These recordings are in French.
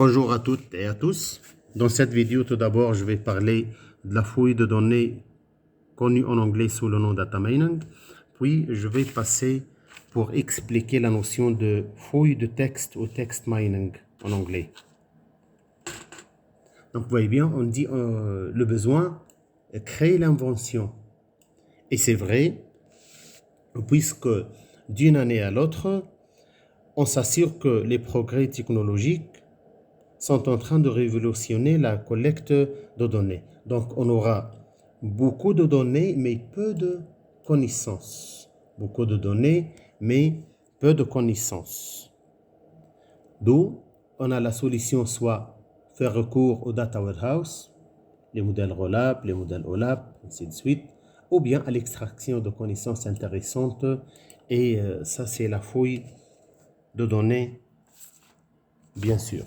Bonjour à toutes et à tous. Dans cette vidéo, tout d'abord, je vais parler de la fouille de données connue en anglais sous le nom data mining. Puis, je vais passer pour expliquer la notion de fouille de texte ou text mining en anglais. Donc, vous voyez bien, on dit le besoin crée l'invention. Et c'est vrai, puisque d'une année à l'autre, on s'assure que les progrès technologiques sont en train de révolutionner la collecte de données. Donc, on aura beaucoup de données, mais peu de connaissances. Beaucoup de données, mais peu de connaissances. D'où, on a la solution soit faire recours au data warehouse, les modèles ROLAP, les modèles OLAP, ainsi de suite, ou bien à l'extraction de connaissances intéressantes. Et ça, c'est la fouille de données, bien sûr.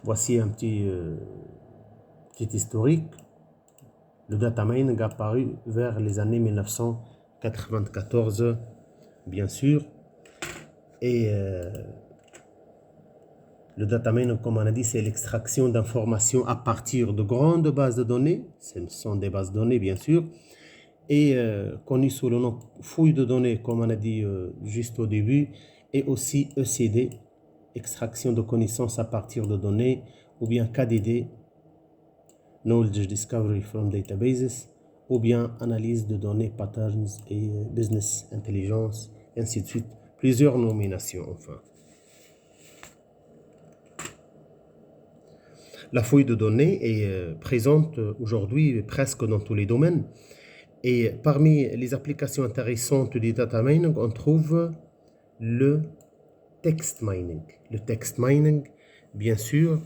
Voici un petit historique. Le data mining a apparu vers les années 1994, bien sûr. Et le data mining, comme on a dit, c'est l'extraction d'informations à partir de grandes bases de données. Ce sont des bases de données, bien sûr. Et connu sous le nom fouille de données, comme on a dit juste au début. Et aussi ECD, extraction de connaissances à partir de données, ou bien KDD, Knowledge Discovery from Databases, ou bien analyse de données, patterns et business intelligence, et ainsi de suite. Plusieurs nominations, enfin. La fouille de données est présente aujourd'hui presque dans tous les domaines. Et parmi les applications intéressantes du data mining, on trouve le text mining. Le text mining, bien sûr,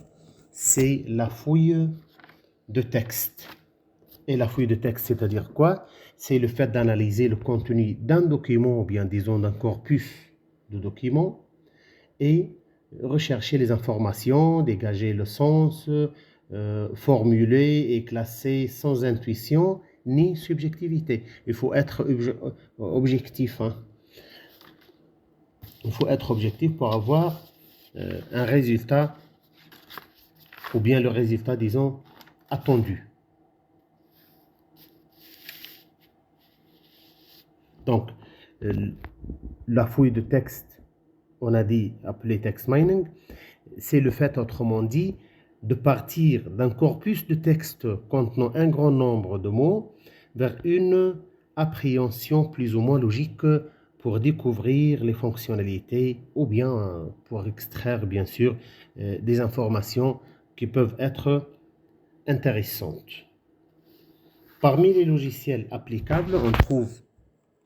c'est la fouille de texte. Et la fouille de texte, c'est-à-dire quoi? C'est le fait d'analyser le contenu d'un document, ou bien disons d'un corpus de documents, et rechercher les informations, dégager le sens, formuler et classer sans intuition ni subjectivité. Il faut être objectif. Il faut être objectif pour avoir un résultat, ou bien le résultat, disons, attendu. Donc, la fouille de texte, on a dit appelé text mining, c'est le fait, autrement dit, de partir d'un corpus de texte contenant un grand nombre de mots vers une appréhension plus ou moins logique pour découvrir les fonctionnalités ou bien pour extraire, bien sûr, des informations qui peuvent être intéressantes. Parmi les logiciels applicables, on trouve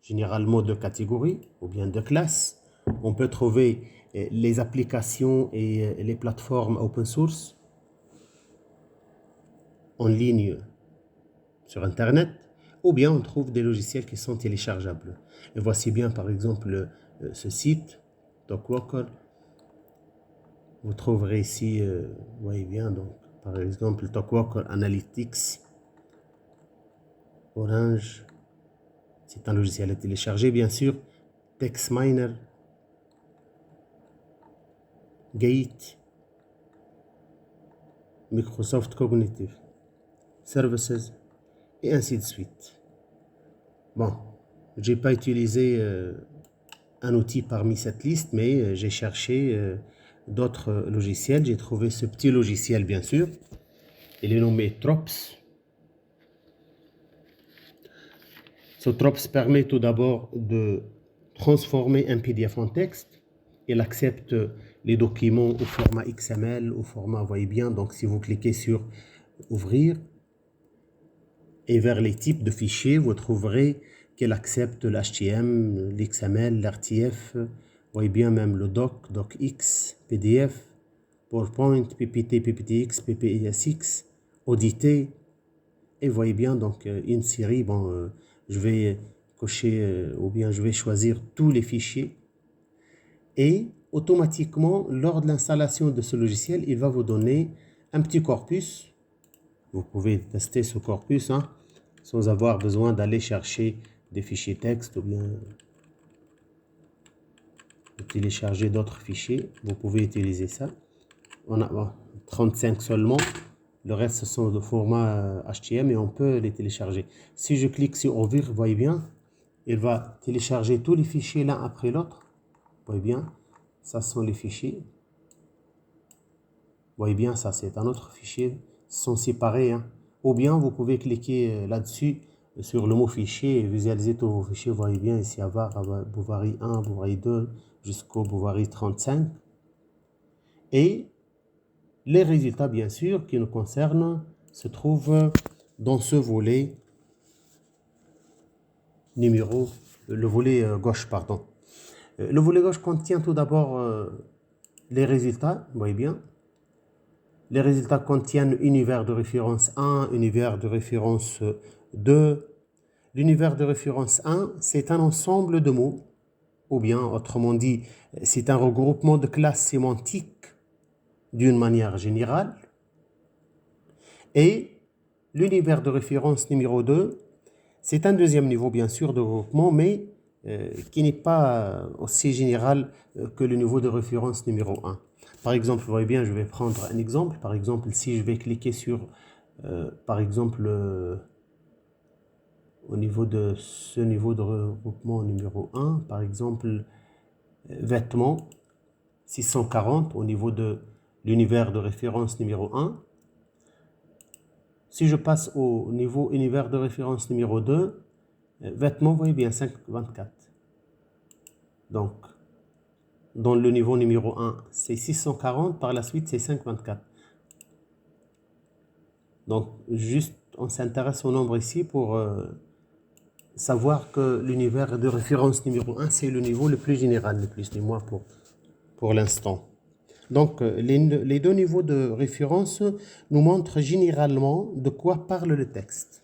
généralement deux catégories ou bien deux classes. On peut trouver les applications et les plateformes open source en ligne sur Internet, ou bien on trouve des logiciels qui sont téléchargeables. Et voici bien par exemple ce site, TalkWalker. Vous trouverez ici, vous voyez bien, donc, par exemple TalkWalker Analytics, Orange, c'est un logiciel à télécharger bien sûr, TextMiner, Gate, Microsoft Cognitive Services, et ainsi de suite. Bon, j'ai pas utilisé un outil parmi cette liste, mais j'ai cherché d'autres logiciels. J'ai trouvé ce petit logiciel, bien sûr. Il est nommé Trops. Ce Trops permet tout d'abord de transformer un PDF en texte. Il accepte les documents au format XML, au format, vous voyez bien, donc si vous cliquez sur Ouvrir, et vers les types de fichiers, vous trouverez qu'elle accepte l'HTML, l'XML, l'RTF, vous voyez bien même le doc, docx, PDF, PowerPoint, PPT, PPTX, PPSX, audité, et vous voyez bien donc une série, bon, je vais cocher ou bien je vais choisir tous les fichiers, et automatiquement, lors de l'installation de ce logiciel, il va vous donner un petit corpus. Vous pouvez tester ce corpus sans avoir besoin d'aller chercher des fichiers texte ou bien télécharger d'autres fichiers, vous pouvez utiliser ça. On a 35 seulement. Le reste, ce sont de format HTML et on peut les télécharger. Si je clique sur ouvrir, vous voyez bien, il va télécharger tous les fichiers l'un après l'autre. Vous voyez bien, ça sont les fichiers. Vous voyez bien, ça c'est un autre fichier. Ils sont séparés. Hein. Ou bien vous pouvez cliquer là-dessus sur le mot fichier et visualiser tous vos fichiers. Vous voyez bien ici avoir Bovary 1, Bovary 2 jusqu'au Bovary 35. Et les résultats, bien sûr, qui nous concernent, se trouvent dans ce volet le volet gauche, pardon. Le volet gauche contient tout d'abord les résultats, vous voyez bien. Les résultats contiennent univers de référence 1, univers de référence 2. L'univers de référence 1, c'est un ensemble de mots, ou bien, autrement dit, c'est un regroupement de classes sémantiques d'une manière générale. Et l'univers de référence numéro 2, c'est un deuxième niveau, bien sûr, de regroupement, mais qui n'est pas aussi général que le niveau de référence numéro 1. Par exemple, vous voyez bien, je vais prendre un exemple. Par exemple, si je vais cliquer sur, par exemple, au niveau de ce niveau de regroupement numéro 1, par exemple, vêtements, 640 au niveau de l'univers de référence numéro 1. Si je passe au niveau univers de référence numéro 2, vêtements, vous voyez bien, 524. Donc, dans le niveau numéro 1, c'est 640, par la suite, c'est 524. Donc, juste, on s'intéresse au nombre ici pour savoir que l'univers de référence numéro 1, c'est le niveau le plus général, le plus du moins pour l'instant. Donc, les deux niveaux de référence nous montrent généralement de quoi parle le texte,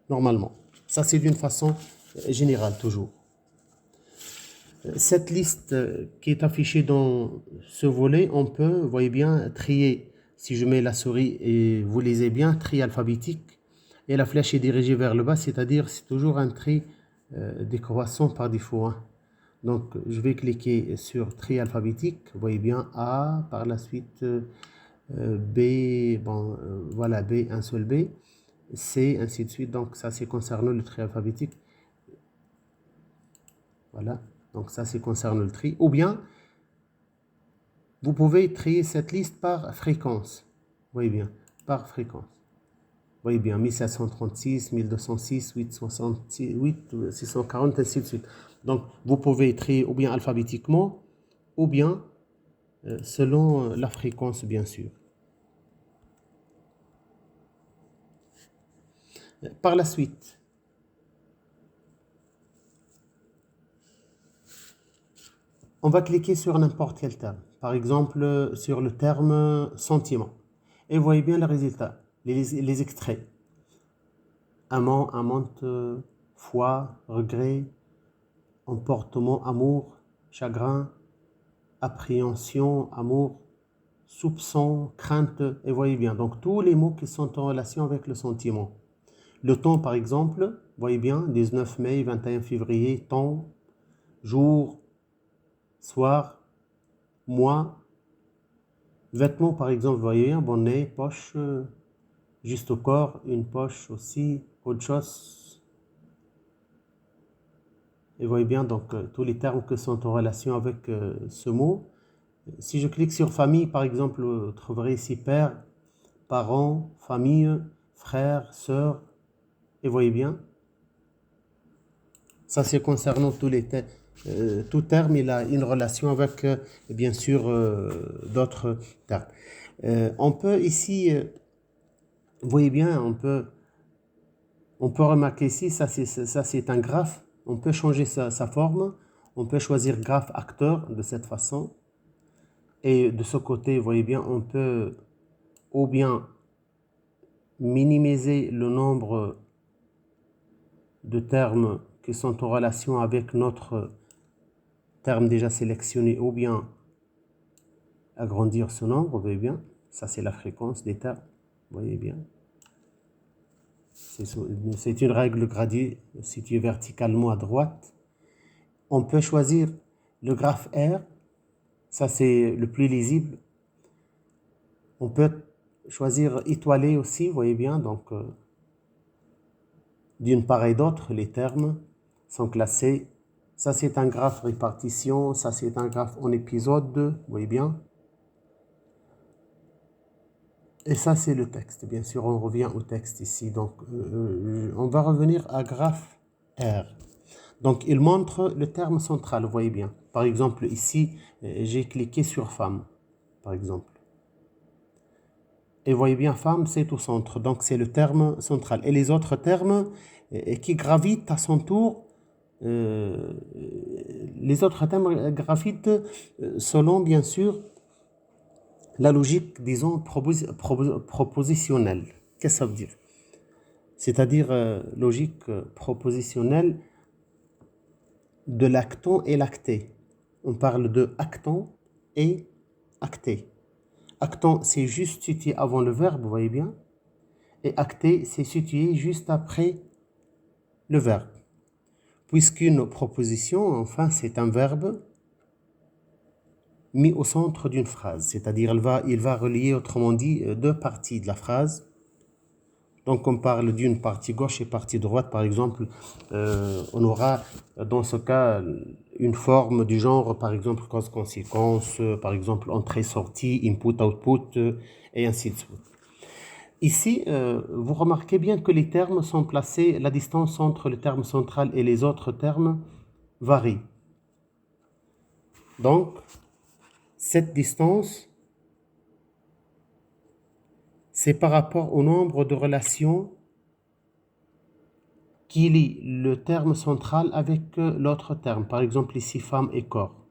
normalement. Ça, c'est d'une façon générale, toujours. Cette liste qui est affichée dans ce volet, on peut, vous voyez bien, trier. Si je mets la souris et vous lisez bien, tri alphabétique, et la flèche est dirigée vers le bas, c'est-à-dire c'est toujours un tri décroissant par défaut. Hein. Donc, je vais cliquer sur tri alphabétique. Vous voyez bien A, par la suite B, bon, voilà B, un seul B, C, ainsi de suite. Donc, ça, c'est concernant le tri alphabétique. Voilà. Donc, ça, c'est concernant le tri. Ou bien, vous pouvez trier cette liste par fréquence. Vous voyez bien, par fréquence. Vous voyez bien, 1736, 1206, 868, 640, ainsi de suite. Donc, vous pouvez trier ou bien alphabétiquement, ou bien selon la fréquence, bien sûr. Par la suite, on va cliquer sur n'importe quel terme. Par exemple, sur le terme sentiment. Et vous voyez bien le résultat, les extraits. Amant, amante, foi, regret, emportement, amour, chagrin, appréhension, amour, soupçon, crainte, et vous voyez bien. Donc, tous les mots qui sont en relation avec le sentiment. Le temps, par exemple, vous voyez bien, 19 mai, 21 février, temps, jour, soir, mois. Vêtements, par exemple, vous voyez bien, bonnet, poche, juste au corps, une poche aussi, autre chose. Et vous voyez bien, donc, tous les termes qui sont en relation avec ce mot. Si je clique sur famille, par exemple, vous trouverez ici père, parents, famille, frères, sœurs. Et vous voyez bien, ça c'est concernant tous les termes. Tout terme, il a une relation avec, bien sûr, d'autres termes. On peut ici, vous voyez bien, on peut remarquer ici, ça c'est un graphe. On peut changer sa forme. On peut choisir graphe acteur de cette façon. Et de ce côté, vous voyez bien, on peut ou bien minimiser le nombre de termes qui sont en relation avec notre terme déjà sélectionné, ou bien agrandir ce nombre, vous voyez bien, ça c'est la fréquence des termes, vous voyez bien. C'est une règle gradée située verticalement à droite. On peut choisir le graphe R, Ça, c'est le plus lisible. On peut choisir étoilé aussi, vous voyez bien. Donc, d'une part et d'autre, les termes sont classés. Ça, c'est un graphe répartition. Ça, c'est un graphe en épisode, vous voyez bien. Et ça, c'est le texte. Bien sûr, on revient au texte ici. Donc, on va revenir à graphe R. Donc, il montre le terme central, vous voyez bien. Par exemple, ici, j'ai cliqué sur femme, par exemple. Et vous voyez bien, femme, c'est au centre. Donc, c'est le terme central. Et les autres termes qui gravitent à son tour, les autres termes gravitent selon, bien sûr, la logique, disons, propositionnelle. Qu'est-ce que ça veut dire? C'est-à-dire logique propositionnelle de l'acton et l'acté. On parle de acton et acté. Acton, c'est juste situé avant le verbe, vous voyez bien. Et acté, c'est situé juste après le verbe. Puisqu'une proposition, enfin, c'est un verbe mis au centre d'une phrase. C'est-à-dire, il va relier, autrement dit, deux parties de la phrase. Donc, on parle d'une partie gauche et partie droite. Par exemple, on aura dans ce cas une forme du genre, par exemple, cause-conséquence, par exemple, entrée-sortie, input-output, et ainsi de suite. Ici, vous remarquez bien que les termes sont placés, la distance entre le terme central et les autres termes varie. Donc, cette distance, c'est par rapport au nombre de relations qui lie le terme central avec l'autre terme. Par exemple, ici, femme et corps.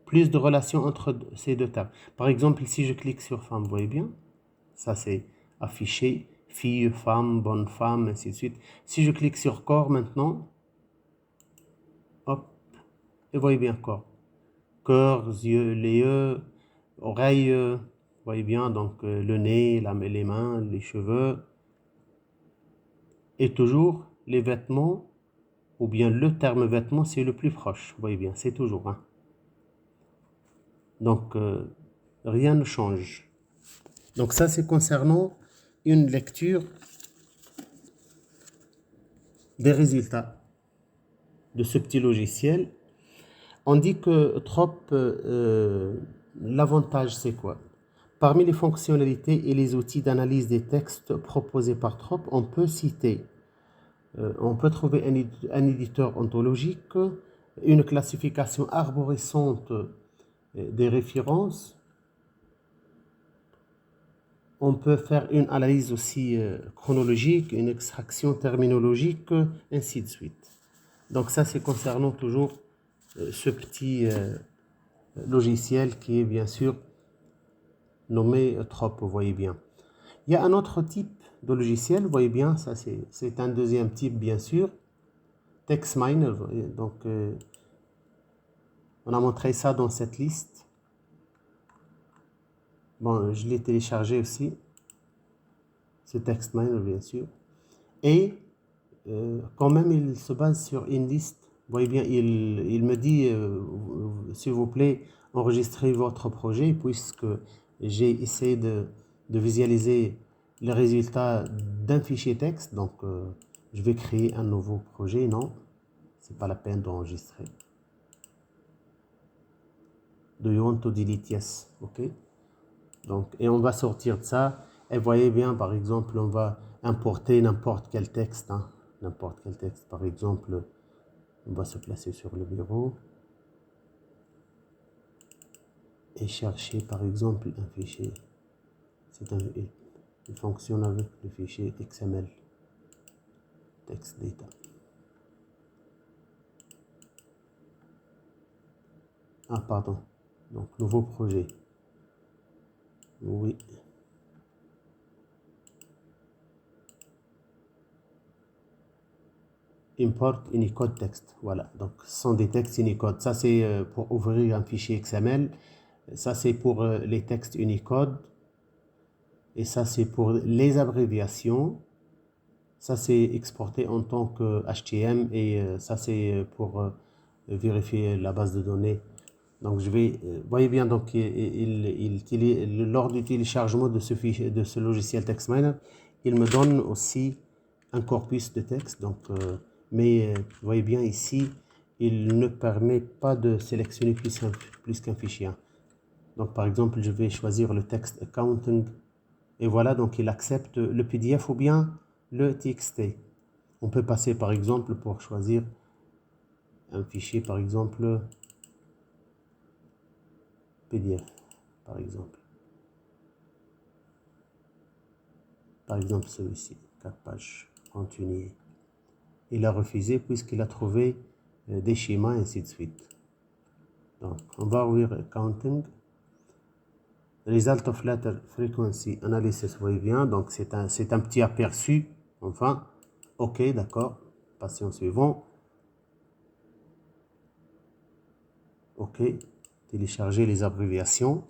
Plus de relations entre ces deux termes. Par exemple, si je clique sur femme, vous voyez bien, ça c'est affiché, fille, femme, bonne femme, ainsi de suite. Si je clique sur corps maintenant, hop, et vous voyez bien corps. Cœur, yeux, les yeux, oreilles, vous voyez bien, donc le nez, les mains, les cheveux. Et toujours, les vêtements, ou bien le terme vêtements, c'est le plus proche. Vous voyez bien, c'est toujours. Hein. Donc, rien ne change. Donc ça, c'est concernant une lecture des résultats de ce petit logiciel. On dit que Trop, l'avantage, c'est quoi? Parmi les fonctionnalités et les outils d'analyse des textes proposés par Trop, on peut citer, on peut trouver un éditeur ontologique, une classification arborescente des références. On peut faire une analyse aussi chronologique, une extraction terminologique, ainsi de suite. Donc ça, c'est concernant toujours ce petit logiciel qui est bien sûr nommé Trop, vous voyez bien. Il y a un autre type de logiciel, vous voyez bien, ça c'est un deuxième type bien sûr, TextMiner. Donc on a montré ça dans cette liste. Bon, je l'ai téléchargé aussi, ce TextMiner bien sûr. Et quand même, il se base sur une liste. Vous voyez bien, il me dit, s'il vous plaît, enregistrez votre projet, puisque j'ai essayé de visualiser les résultats d'un fichier texte. Donc, je vais créer un nouveau projet. Non, c'est pas la peine d'enregistrer. Do you want to delete? Yes. OK. Donc, et on va sortir de ça. Et vous voyez bien, par exemple, on va importer n'importe quel texte. Hein, n'importe quel texte. Par exemple, on va se placer sur le bureau et chercher par exemple un fichier. Il fonctionne avec le fichier XML, text data. Ah, pardon. Donc, nouveau projet. Oui. Import Unicode text. Voilà. Donc, ce sont des textes Unicode. Ça, c'est pour ouvrir un fichier XML. Ça, c'est pour les textes Unicode. Et ça, c'est pour les abréviations. Ça, c'est exporté en tant que HTML. Et ça, c'est pour vérifier la base de données. Donc, je vais, voyez bien, donc, lors du téléchargement de ce fichier, de ce logiciel TextMiner, il me donne aussi un corpus de texte. Donc, mais vous voyez bien ici, il ne permet pas de sélectionner plus qu'un fichier. Donc, par exemple, je vais choisir le texte accounting. Et voilà, donc il accepte le PDF ou bien le TXT. On peut passer, par exemple, pour choisir un fichier, par exemple, PDF, par exemple. Par exemple, celui-ci, 4 pages, continuer. Il a refusé puisqu'il a trouvé des schémas, et ainsi de suite. Donc, on va ouvrir Accounting. Result of Letter Frequency Analysis, vous voyez bien. Donc, c'est un petit aperçu. Enfin, OK, d'accord. Passons au suivant. OK. Télécharger les abréviations.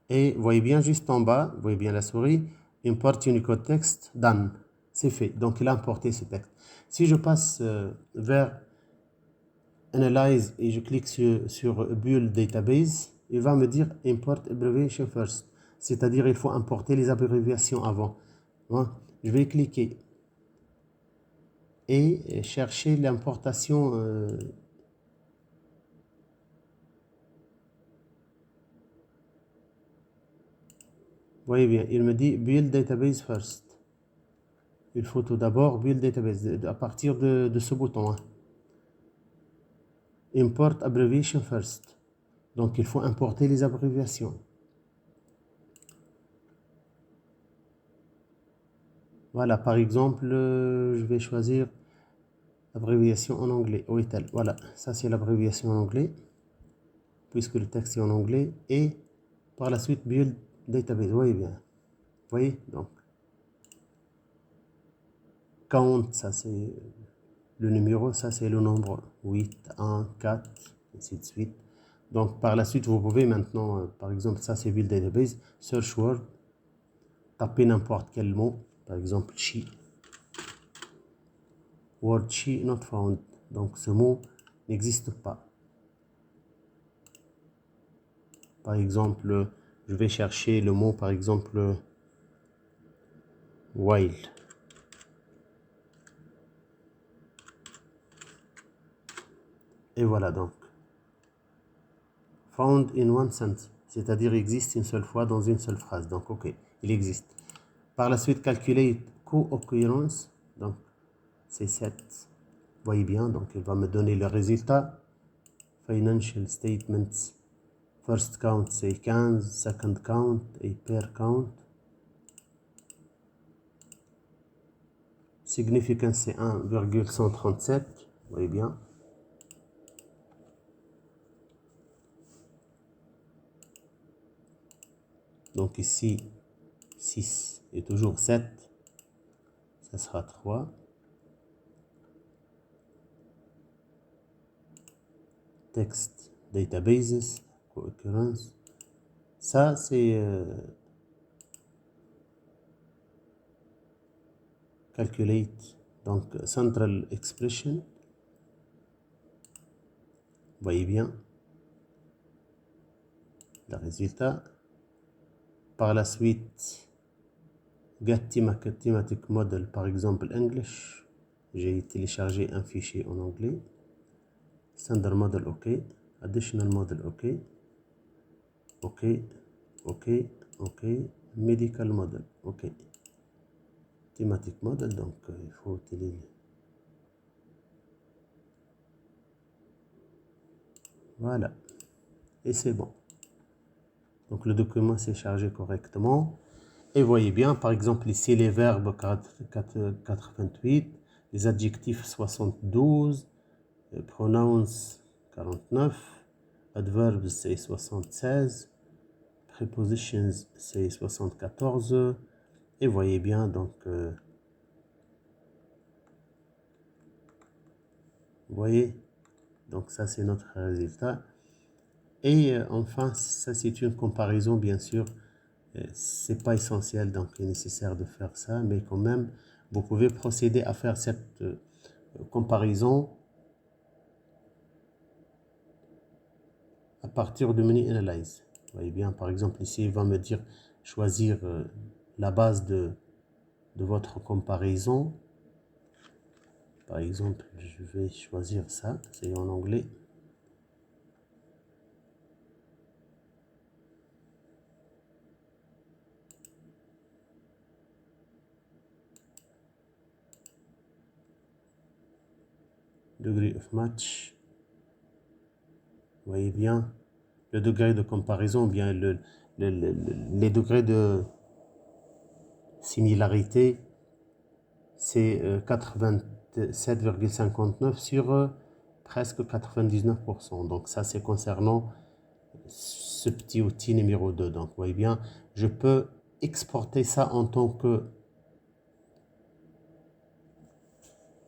Et vous voyez bien juste en bas, vous voyez bien la souris, Import Unicode Text, done. C'est fait. Donc, il a importé ce texte. Si je passe vers Analyze et je clique sur Build Database, il va me dire Import Abbreviation First. C'est-à-dire il faut importer les abréviations avant. Bon, je vais cliquer et chercher l'importation. Vous voyez bien, il me dit Build Database First. Il faut tout d'abord Build Database à partir de ce bouton. Import Abbreviation First. Donc, il faut importer les abréviations. Voilà, par exemple, je vais choisir abréviation en anglais. OITL. Voilà, ça c'est l'abréviation en anglais, puisque le texte est en anglais. Et par la suite, Build Database. Vous voyez bien. Vous voyez, donc. Count, ça c'est le numéro, ça c'est le nombre. 8, 1, 4, ainsi de suite. Donc, par la suite, vous pouvez maintenant, par exemple, ça c'est Build Database, Search Word, taper n'importe quel mot, par exemple, she. Word she not found. Donc, ce mot n'existe pas. Par exemple, je vais chercher le mot, par exemple, while. Et voilà donc. Found in one sentence. C'est-à-dire existe une seule fois dans une seule phrase. Donc, OK, il existe. Par la suite, calculer co-occurrence. Donc, c'est 7. Vous voyez bien, donc il va me donner le résultat. Financial statements. First count, c'est 15. Second count et pair count. Significance, c'est 1,137. Vous voyez bien. Donc ici, 6 et toujours 7. Ça sera 3. Text, databases, co-occurrence. Ça, c'est calculate. Donc, central expression. Vous voyez bien le résultat. Par la suite, get thematic model, par exemple, English. J'ai téléchargé un fichier en anglais. Standard model, OK. Additional model, OK. OK, OK, OK. Medical model, OK. Thematic model, donc il faut utiliser. Voilà. Et c'est bon. Donc le document s'est chargé correctement. Et voyez bien, par exemple, ici les verbes 88, les adjectifs 72, pronouns 49, adverbs c'est 76, prepositions c'est 74. Et voyez bien, donc, vous voyez, donc ça c'est notre résultat. Et enfin, ça c'est une comparaison, bien sûr. C'est pas essentiel, donc il est nécessaire de faire ça, mais quand même, vous pouvez procéder à faire cette comparaison à partir du menu Analyze. Vous voyez bien, par exemple, ici, il va me dire choisir la base de votre comparaison. Par exemple, je vais choisir ça, c'est en anglais. Degree of match. Vous voyez bien le degré de comparaison, ou bien les degrés de similarité, c'est 87,59 sur presque 99%. Donc ça, c'est concernant ce petit outil numéro 2. Donc vous voyez bien, je peux exporter ça en tant que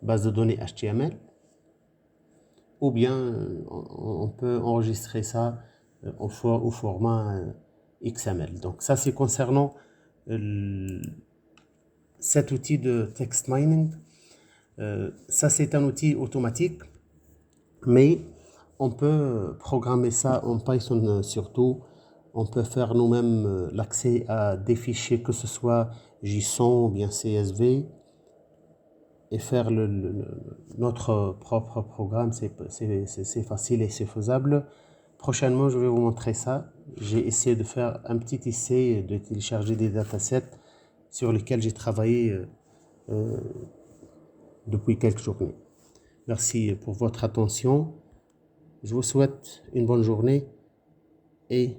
base de données HTML, ou bien on peut enregistrer ça au format XML. Donc ça, c'est concernant cet outil de text mining. Ça, c'est un outil automatique, mais on peut programmer ça en Python surtout. On peut faire nous-mêmes l'accès à des fichiers, que ce soit JSON ou bien CSV, et faire notre propre programme. C'est facile et c'est faisable. Prochainement, je vais vous montrer ça. J'ai essayé de faire un petit essai, de télécharger des datasets sur lesquels j'ai travaillé depuis quelques journées. Merci pour votre attention. Je vous souhaite une bonne journée et